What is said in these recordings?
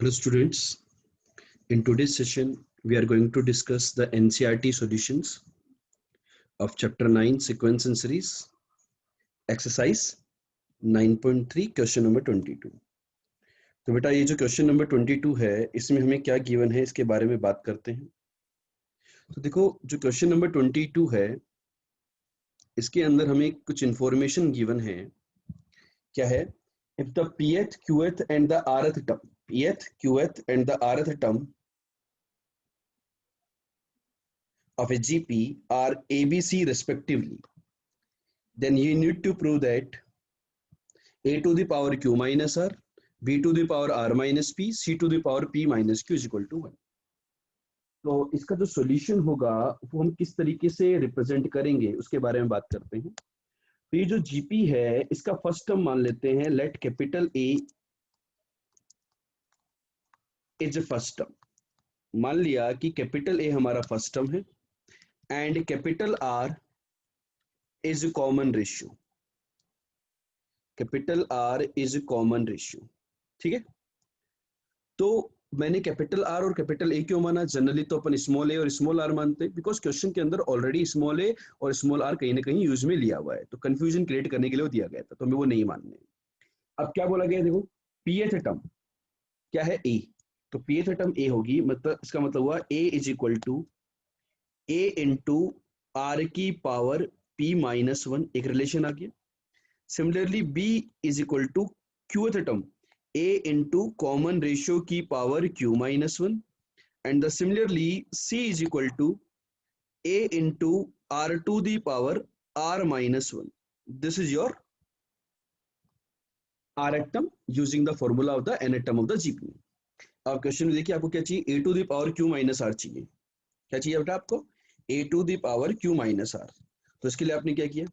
Hello students, in today's session we are going to discuss the NCERT solutions of chapter 9 sequence and series exercise 9.3 question number 22। तो बेटा ये जो question number 22 है इसमें हमें क्या गिवन है इसके बारे में बात करते हैं। तो देखो जो क्वेश्चन नंबर 22 है इसके अंदर हमें कुछ इंफॉर्मेशन गिवन है। क्या है? If the pth qth and the rth term, pth qth and the rth term of a GP are ABC respectively, then you need to prove that a to the power q minus r, b to the power r minus p, c to the power p minus q is equal to 1। तो इसका जो solution होगा वो हम किस तरीके से represent करेंगे उसके बारे में बात करते हैं। तो ये जो जीपी है इसका फर्स्ट टर्म मान लेते हैं, let capital A is first term. मान लिया कि कैपिटल ए हमारा फर्स्ट टर्म है and capital R is common ratio, capital R is common ratio. ठीक है, तो मैंने कैपिटल आर और कैपिटल ए क्यों माना? जनरली तो अपन स्मॉल ए और स्मॉल आर मानते हैं बिकॉज क्वेश्चन के अंदर ऑलरेडी स्मॉल ए और स्मॉल आर कहीं ना कहीं यूज में लिया हुआ है, तो कंफ्यूजन क्रिएट करने के लिए वो दिया गया था, तो हमें वो नहीं मानने। अब क्या बोला गया? देखो पीएथ टर्म क्या है? ए। तो पीएथ टर्म ए होगी, मतलब इसका मतलब हुआ a is equal to a into r की पावर पी माइनस 1, एक रिलेशन आ गया। Similarly b is equal to qth term a into common ratio की power q minus 1 and the similarly c is equal to a into r to the power r minus 1. This is your rth term using the formula of the nth term of the GP। अब question में देखिए आपको क्या चाहिए? a to the power q minus r चाहिए। क्या चाहिए बेटा आपको? a to the power q minus r। तो इसके लिए आपने क्या किया?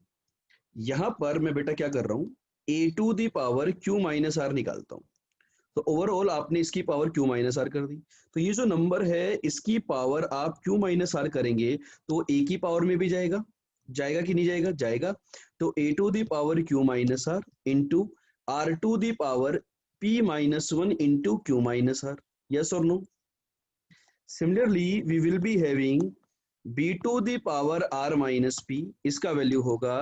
यहां पर मैं बेटा क्या कर रहा हूं, a to the power q minus r निकालता हूं। तो ओवरऑल आपने इसकी पावर q माइनस आर कर दी। तो ये जो नंबर है इसकी पावर आप q माइनस आर करेंगे तो a की पावर में भी जाएगा, जाएगा कि नहीं जाएगा? जाएगा। तो a to the power q minus R into R to the power p minus 1 into q minus R. Yes और no? Similarly we will be having b to the power r minus p, इसका value होगा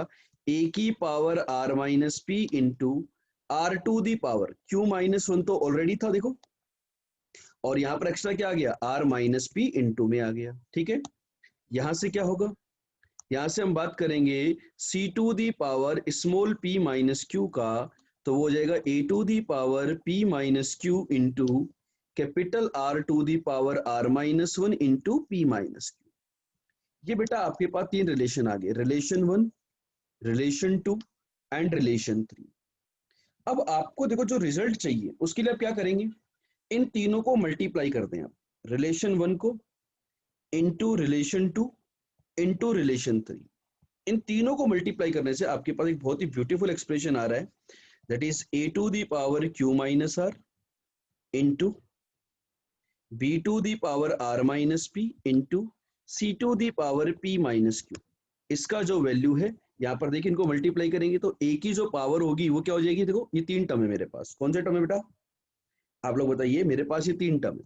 a की power r minus p into R to the power q minus 1 तो already था देखो, और यहां पर एक्स्ट्रा क्या आ गया? r माइनस पी इंटू में आ गया। ठीक है, यहां से क्या होगा? यहां से हम बात करेंगे c to the power small p minus Q का, तो वो हो जाएगा a to the power p minus Q into capital R to the power r minus 1 into p minus Q. ये बेटा आपके पास तीन रिलेशन आ गए, रिलेशन 1, रिलेशन 2 एंड रिलेशन 3। अब आपको देखो जो रिजल्ट चाहिए उसके लिए आप क्या करेंगे? इन तीनों को मल्टीप्लाई कर दें आप, रिलेशन 1 को इनटू रिलेशन 2 इनटू रिलेशन 3। इन तीनों को मल्टीप्लाई करने से आपके पास एक बहुत ही ब्यूटीफुल एक्सप्रेशन आ रहा है, that is a to the power q minus R into b to the power r minus p into c to the power p minus q। इसका जो वैल्यू है यहाँ पर देखिए, इनको मल्टीप्लाई करेंगे तो a की जो पावर होगी वो क्या हो जाएगी? देखो ये तीन टर्म है मेरे पास। कौन से टर्म है बेटा? आप लोग बताइए। मेरे पास ये तीन टर्म है,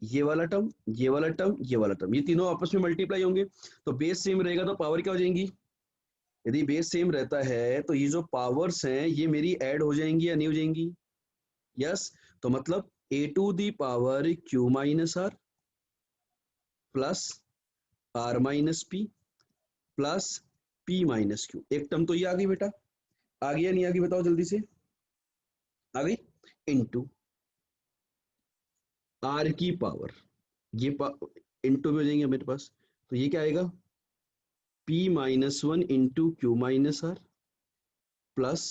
ये वाला टर्म, ये वाला टर्म, ये वाला टर्म, ये तीनों आपस में मल्टीप्लाई होंगे तो बेस सेम रहेगा तो पावर क्या हो जाएंगी? यदि बेस सेम रहता है तो ये जो पावर्स हैं ये मेरी ऐड हो जाएंगी या नहीं हो जाएंगी? यस। तो मतलब a to the power q minus R plus r minus P plus p minus Q. एक टर्म तो ये आ गई बेटा, आ गई या नहीं आ गई? बताओ जल्दी से। आ गई। इनटू r की पावर, ये इनटू में हो जाएंगे मेरे पास, तो ये क्या आएगा? p minus 1 into Q minus R plus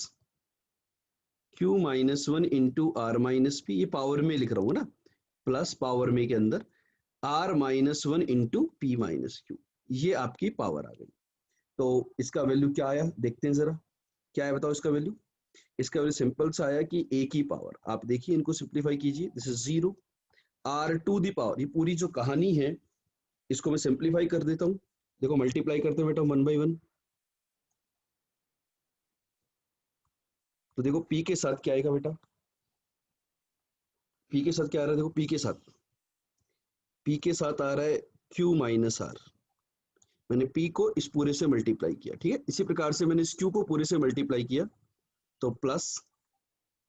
q minus 1 into R minus P, ये पावर में लिख रहा हूँ ना, प्लस पावर में के अंदर r minus 1 into P minus Q. ये आपकी पावर आ गई। तो इसका वैल्यू क्या आया देखते हैं जरा, क्या है बताओ इसका वैल्यू? इसका वैल्यू सिंपल सा आया कि a की पावर, आप देखिए इनको सिंप्लीफाई कीजिए, this is 0 r to the power, ये पूरी जो कहानी है इसको मैं सिंप्लीफाई कर देता हूँ। देखो मल्टीप्लाई करते हैं बेटा 1 बाई 1, तो देखो p के साथ क्या आएगा बेटा? पी के साथ क्या आ रहा है, देखो पी के साथ आ रहा है क्यू माइनस आर। मैंने पी को इस पूरे से मल्टीप्लाई किया, ठीक है। इसी प्रकार से मैंने इस क्यू को पूरे से मल्टीप्लाई किया, तो प्लस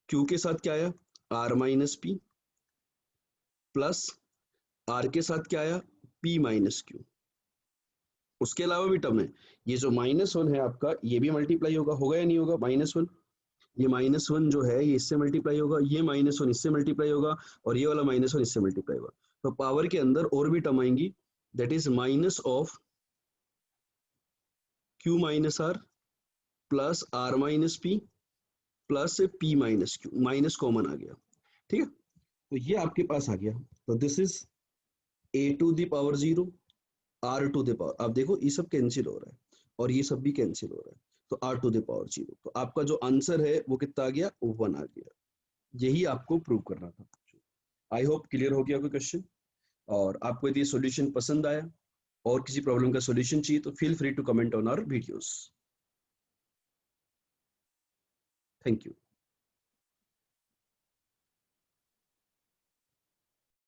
क्यू के साथ क्या आया, R minus P, plus R के साथ क्या आया, पी माइनस क्यू। उसके अलावा भी टर्म है, ये जो -1 है आपका, ये भी मल्टीप्लाई होगा, होगा या नहीं होगा, -1। ये -1 जो है ये इससे मल्टीप्लाई होगा, ये -1 इससे मल्टीप्लाई होगा, और ये वाला -1 इससे मल्टीप्लाई होगा। तो पावर के अंदर और भी टर्म आएंगी, that is minus of Q minus R plus R minus P plus P minus Q, minus common आ गया, ठीक है। तो ये आपके पास आ गया। तो दिस इज a⁴ r⁴। आप देखो ये सब कैंसिल हो रहा है और ये सब भी कैंसिल हो रहा है, तो r⁴। तो आपका जो आंसर है वो कितना आ गया, 1 आ गया। यही आपको प्रूव करना था। आई होप क्लियर हो गया कोई क्वेश्चन। और आपको यदि सॉल्यूशन पसंद आया और किसी प्रॉब्लम का सॉल्यूशन चाहिए तो feel free to comment on our videos. Thank you.